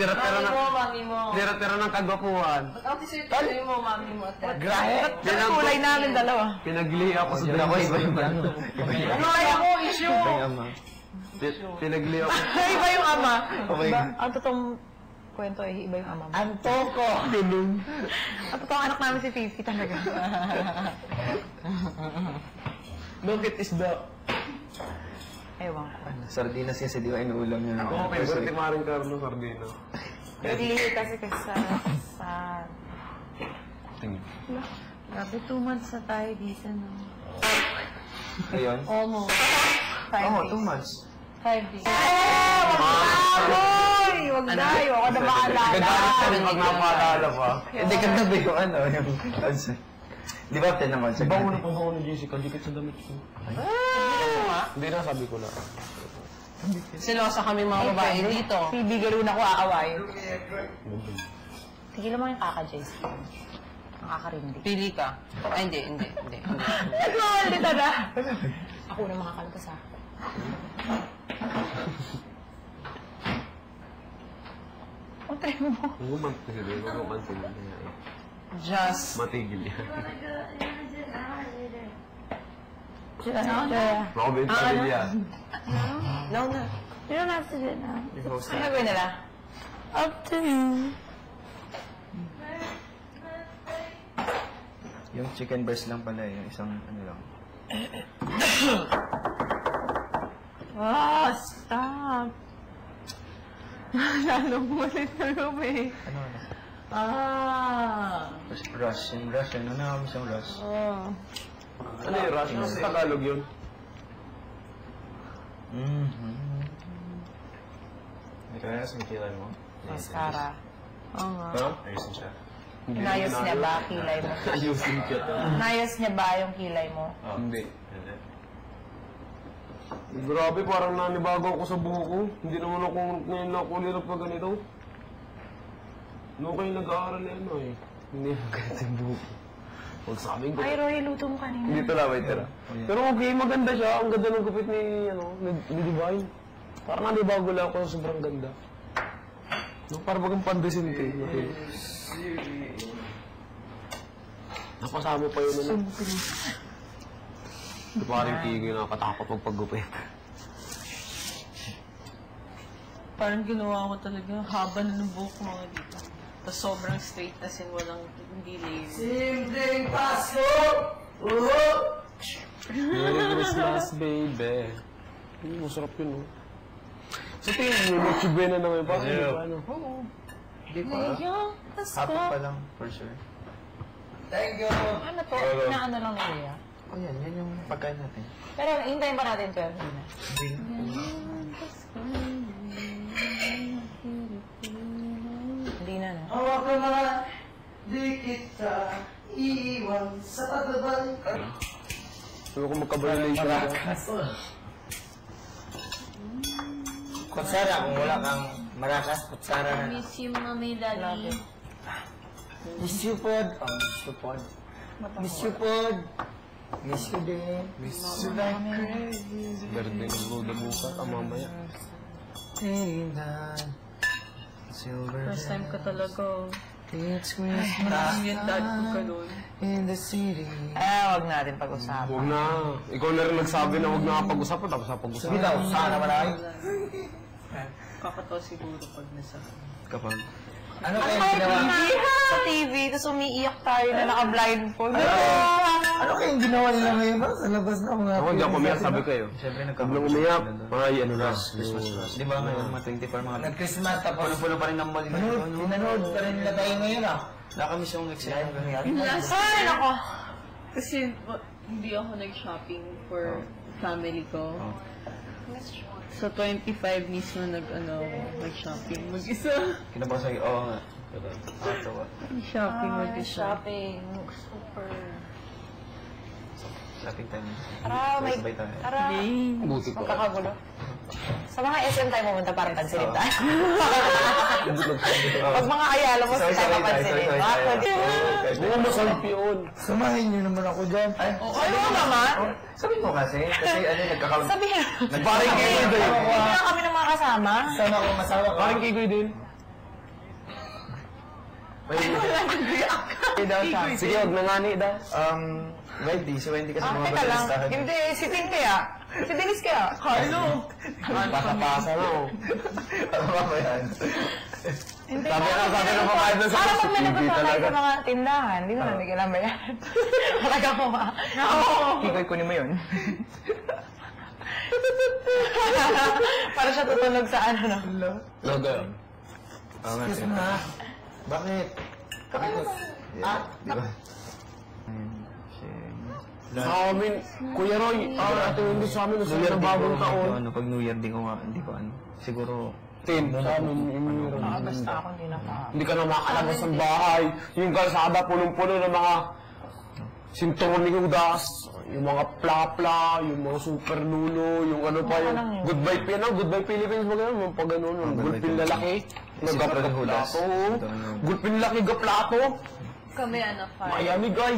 Tira-tira na... Mami mo. Tira-tira ng kagwapuhan. Mami mo, mami mo. Grahe! Kulay namin dalawa. Pinaglihi ako sa dalawa. Ano kaya mo, issue? Pinaglihi ako. Iba yung ama. Ang totoong kwento ay iba yung ama mo. Antoko! Ganun. Ang totoong anak namin si Fifi talaga. Look, it is the... Ewan ko. Sardinas kasi di ba inuulam niya. Ako, favorite ni Maring Carlo, sardina. Naglihi kasi sa... Grabe, 2 months na tayo dito, no? Ayun? Almost. 2 months. 5 days. Agoy! Huwag na! Ayoko na maalala. Gagalit ka rin magmamaalala pa. Hindi ka na ba yung ano? Di ba din naman siya? Di ba unang pangawa ni Jessica, dikit sa damit ko. Hindi na, sabi ko na. Silosa kami mga babae dito. Bibigalo na ko aawayin. Tigilan mo yung kaka-Jace. Nakakarindi. Pili ka. Ay, hindi. Nagmamaldita na! Ako na makakalabas ha. Ang try mo. Huwag mantigil, huwag mantigil. Just. Matigil yan. No, Ako ba yung sarili yan? No, no. You don't have to do it now. I-host Ano gawin nila? Up to you. Yung chicken breast lang pala yung isang ano lang. Oh, stop. Lalong mulit na lumi. Ano? Rush. Yung rush, ano na kami siyang rush? Oh. Ano yung rush? Sa Tagalog yun? Hindi ka na sa kilay mo? Mascara. Oo nga. Ayusin siya. Inayos niya ba kilay mo? Ayusin ka. Inayos niya ba yung kilay mo? Hindi. Grabe, parang nanibago ako sa buho ko. Hindi naman ako ngayon lang ako nilap pa ganito. Noong kayo nag-aaral eh, ano eh. Hindi na ganito yung buho ko. Huwag sa amin ko. Ay, Roy, luto mo kanina. Hindi ito lang, may tira. Pero okay, maganda siya. Ang ganda ng gupit ni, ni Divine. Parang nanibago lang ako, sobrang ganda. No, parang bagang pandesinte. Okay. Napasama pa yun, ano? Ito parang tigil na katakot magpagupit. Parang ginawa ko talaga. Haba na ng buhok ko mga dito. Tapos sobrang straight as in walang hindi layer. Simpleng Pasko! Merry Christmas, baby. Masarap yun, oh. Sa tingin mo, Chibena na ngayon. Bakit di ba, ano? Oo. Hindi pa. Happy pa lang, for sure. Thank you! Ano to? Na ano lang nila? Oh, yan yung pagkain natin. Pero hintayin pa natin 12 na. Hindi na, no? Hawak ka na, di kita iiwan sa tatabal. Ano kung magkabalilation ka? Kutsara, kung wala kang marakas, kutsara na. Miss you, Mami, Daddy. Miss you, pod. Miss you, pod. Miss you, pod. Miss you din. Miss you like crazy. Birthday ng Luda bukas, mamaya. First time ko talaga. It's Christmas Yung dad ko ka doon. in the city. Huwag natin pag-usapan. Huwag na. Ikaw na rin nagsabi na huwag na pag-usapan, tapos pag-usapan. Bitaw, sana malaki. Kakatawa siguro pag nasa... Kapag... Ano kayong ginawa? Sa TV, tapos umiiyak tayo na naka-blindfold. Ano kayong ginawa nila ngayon ba? Sa labas na mga... Ako, hindi ako umiyak, sabi ko yun. Siyempre Huwag nagkakaroon. lang umiyak. Ay, ano na. Christmas rush. Di ba ngayon, mga 24 mga... Nag-Christmas tapos... Pulo-pulo pa rin ang mall. Pinanood pa rin nila tayo ngayon ah. Nakamiss yung excited. Ay, nako. Kasi hindi ako nag-shopping for family ko. So 25 mismo nag-shopping mag-isa. Kinabasa yung... Oo nga. Nakatawa. Shopping mag-isa. Shopping. Super. Shopping time. Tara, may... Sabay tayo. Tara. Buti ko. Magkakagulo. Sa mga SM tayo pumunta, parang tansilin tayo. Pag mga ayala mo, Sorry, tayo sorry, papansilin. sorry, Bakit? Oo, masalp yun. Samahin niyo naman ako dyan. Ay, Ayaw naman. Sabi mo kasi ano, nagkakaroon... Sabihin. Parang kayo din. Hindi na kami ng mga kasama. sana ako masawa ka. Parang kayo din. Sige, huwag nangani daw. Wendy. Si Wendy kasi mga Teka lang. balistahan. Hindi, si Tin kaya. Si Denise kaya. Carlo! Pasa-pasa na, oh. Ano ba yan? Hindi, Sabi na makain na sa para pag may TV nagustuhan tayo talaga. sa mga tindahan, di mo na kailangan ba yan? Talaga mo ba? Oo. Kikoy kunin mo yun. Para siya tutunog sa ano, no? Logo. Excuse me. Bakit? Di ba? Amin, Kuya Roy, ito hindi sa amin, sa ng bagong taon. Ano, pag New Year, di ko ano. Siguro, Tin, sa amin, yung meron. Basta ako hindi na pa. Hindi ka na makalabas ng bahay. Yung kalsada, punong-puno ng mga sinturon ni Judas, yung mga plapla, yung mga super lulo, yung ano pa yung goodbye goodbye Philippines ba gano'n? Yung pag gano'n, yung gulpin lalaki, nagaplato, gulpin lalaki, gaplato, Kami, fire. Miami guy.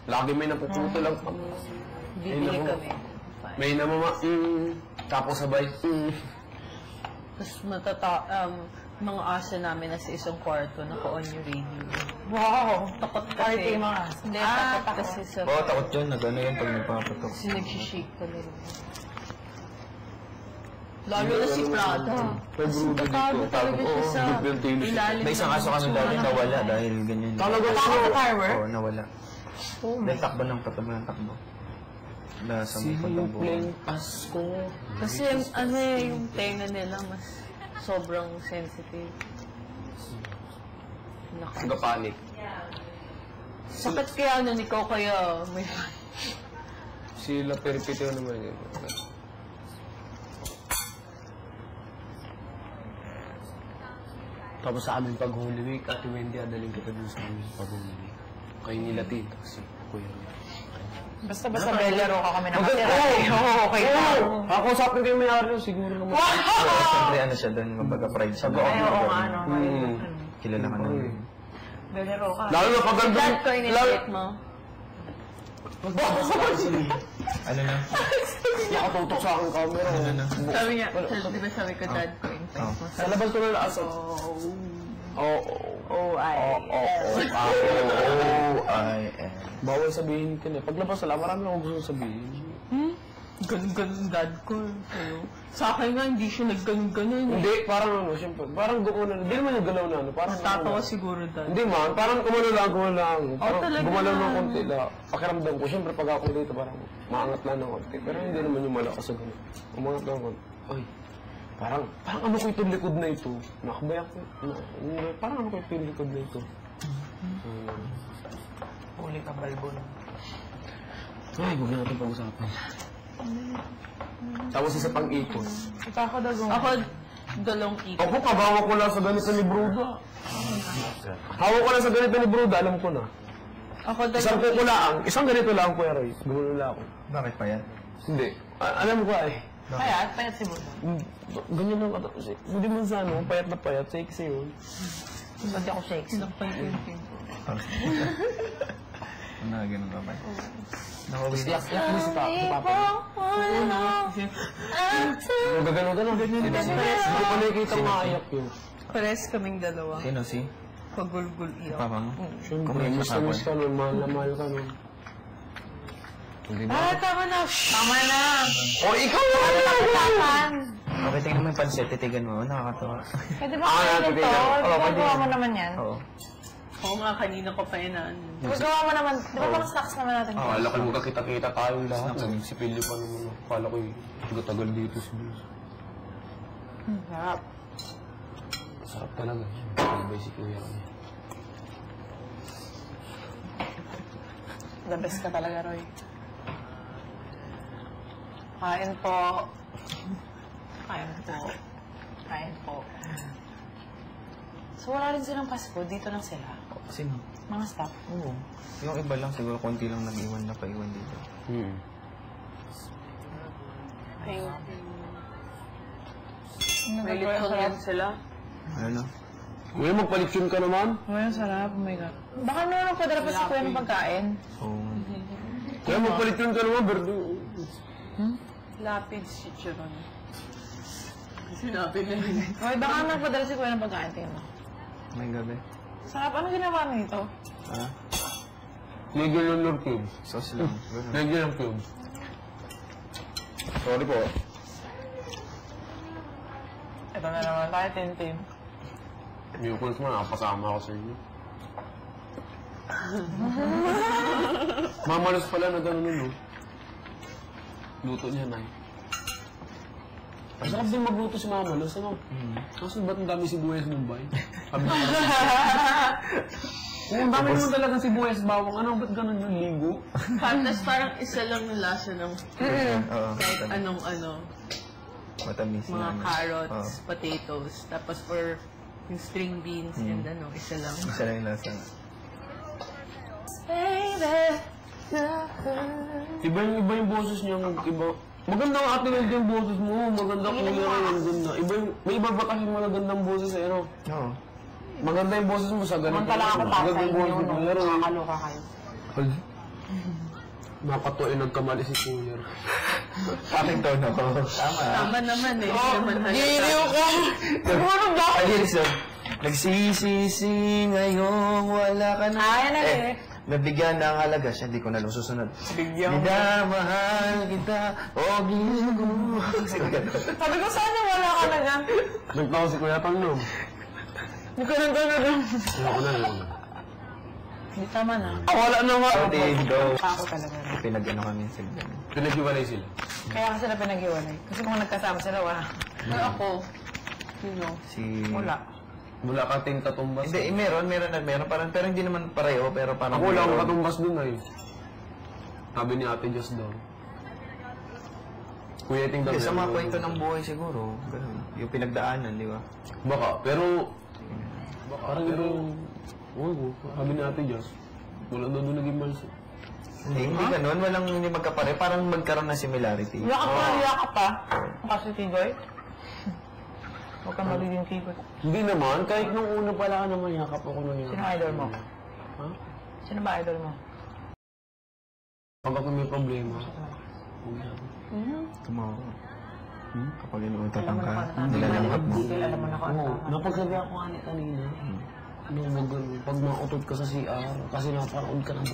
Lagi may napuputo lang. Bibili kami. May namama, tapos sabay, Tapos mga aso namin nasa isang kwarto, naka-on yung radio. Wow! Takot Party kasi. mga. Hindi, Ah, takot kasi sa... oo, takot yun. Nag-ano yun pag nagpapatok. Kasi nagsishake kami. Lalo na si Prada. Tatago talaga siya sa ilalim. May isang aso kami dati nawala dahil ganyan. Talaga Takot sa firework? Oo, nawala. Dahil takbo ng takbo. Wala sa may pagtakbo. Simpleng Pasko. Kasi yung tenga nila mas sobrang sensitive. Gapanik. Sakit kaya ikaw kaya may... Sila perpeteo naman yun. Tapos sa amin pag Holy Week, Ate Wendy, adaling kita dun sa amin pag Holy Week. Kayo nila Tin, kasi Kuya Roy. Basta Bellaro ka kami Maganda! nakatira. Oo, okay na. Ako usapin kayo may-ari, siguro naman. Siyempre ano siya doon, kumbaga pride siya. Ay, oo nga, ano. Kilala ka namin. Bellaro ka. Lalo na pag ganda. Dad ko in-hit mo. Ano na? Nakatutok sa aking camera. Sabi niya, di ba sabi ko dad ko in-hit mo? Sa labas ko na laasa. Oo. Bawal sabihin ka na. Paglabas sa marami akong gusto sabihin. Ganun dad ko. Sa akin nga, hindi siya nagganun-ganun. Hindi, parang ano, siyempre. Parang gumalaw na. Hindi naman yung galaw na ano. Parang Natatawa siguro dad. Hindi man, parang gumalaw lang. Parang talaga? gumalaw ng konti lang. Pakiramdam ko, siyempre pag ako dito parang maangat lang ng konti. Pero hindi naman yung malakas sa ganun. Umangat lang konti. Ay, parang ano ko itong likod na ito? Nakabayak ko. Parang ano ko itong likod na ito? Huli ka, Balbon. Ay, huwag na natin pag-usapan. Tapos isa pang ipon. Ako daw Ako, dalawang ipon. Ako, pagawak ko lang sa ganito ni Bruda. Hawak ko lang sa ganito ni Bruda, alam ko na. Ako, Isang dalawang kuko lang, isang ganito lang, Kuya Roy. Gumano lang ako. Bakit pa yan? Hindi. Alam ko eh. Payat si Bruno. Ganyan lang ata. Hindi man sa ano, payat na payat. Sexy yun. Ba't ako sexy? Pinapay-pinpin ko. Ano, ganun ba ba? Yak mo si Papa. Gagano. Hindi ko pa nakikita maayak yun. Pares kaming dalawa. Sino si? Pagulgul iyak. Papa mo? Siyempre, mas na miss ka nun, mahal na mahal ka nun. Hindi ba? Tama na. Tama na! O, ikaw na! Okay, tingnan mo yung pansit, titigan mo. Nakakatawa. Pwede ba Ah, kayo pwede nito? yan. Di ba gawa mo naman yan? Oo. Oo nga, kanina ko pa yun Gawa mo naman. Di ba pang snacks naman natin? Akala ko magkakita-kita tayong lahat. Si Pilyo pa naman. Akala ko tagal dito si Billy. Sarap. Sarap talaga. Kalibay si Kuya Roy. The best ka talaga, Roy. Kain po. Kain po. Kain po. So wala rin silang Pasko, dito lang sila. Sino? Mga staff. Oo. Yung iba lang, siguro konti lang nag-iwan na pa-iwan dito. May litong sila. Ano? Kuya, magpaliksyon ka naman. Uy, ang sarap. Oh my God. Baka naman padala pa si Kuya ng pagkain. Oo. Kuya, magpaliksyon ka naman. Berdo. Lapid si Chiron. Sinabi na yun. Uy, baka magpadala si Kuya ng pagkain. Tingnan mo. May gabi. Sarap. Ano ginawa mo ito? Ha? Lagyan lang ng cubes. Sauce lang. Ganun. Lagyan ng cubes. Sorry po. Ito na naman tayo, Tintin. Mucus man, nakapasama ako sa inyo. Mamalos pala na gano'n no? Luto niya, Nay. Masarap din magluto si Mamalos, ano? Kaso ba't ang dami sibuyas Mumbai? Sabi ko, ang dami naman talagang sibuyas bawang. Ano, ba't gano'n yung ligo? Tapos parang isa lang yung lasa ng Oo. kahit anong Matamis mga na. carrots, potatoes, tapos for yung string beans and isa lang. Isa lang yung lasa. Iba yung boses niya, iba. Maganda ang atin yung boses mo, maganda kuya rin, ang ganda. May iba ba kasi magandang boses eh, ano? Oo. Maganda yung boses mo sa ganito. Mantala ako pa sa Maganda yung inyo, boses no? mo, pero Nakakaloka kayo. napatuin nagkamali si kuya. Aking tone ako. Tama. Tama naman eh. Naman Giliw ka! Ano ba? Aliris doon. Nagsisisi ngayong wala ka na. Yan na eh. Nabigyan ng halaga siya, hindi ko na lang susunod. Bigyan mo. Minamahal kita, o ginugo. Sabi ko, sana wala ka na dyan. Nagtawa si Kuya Tangnong. Hindi ko nang gano'n. Ako na yun. Hindi tama na. Wala na nga. Dindo. Ako talaga. Pinag-ano kami sa Pinaghiwalay sila. Kaya kasi sila pinag-iwanay. Kasi kung nagkasama sila, wala. Pero ako, sino? si... Wala. Wala ka ting katumbas. Hindi, meron. Parang, pero hindi naman pareho, pero parang... Ako lang ang meron. katumbas dun ay. Sabi ni Ate Diyos daw. Kuya Ting daw. Hindi, sa mga kwento ng buhay siguro. Ganun. Yung pinagdaanan, di ba? Baka, pero... Parang iba yung... Oo, sabi ni Ate Diyos. Wala daw doon naging malsa. Hindi ganun. Walang hindi magkapare. Parang magkaroon ng similarity. Yakap pa. Kasi Tigoy. Huwag kang magiging Tigoy. Hindi naman, kahit nung una pala ka naman yakap ako nung yakap. Sino idol mo? Ha? Sino ba idol mo? Pag ako may problema. Tumawa. Kapag inuutot Alam mo na ka, kung ano nilalanghap mo. Alam mo na kung ano Oo, tama. napagsabi ako kanina. Pag mautot ka sa CR, kasi napanood ka ng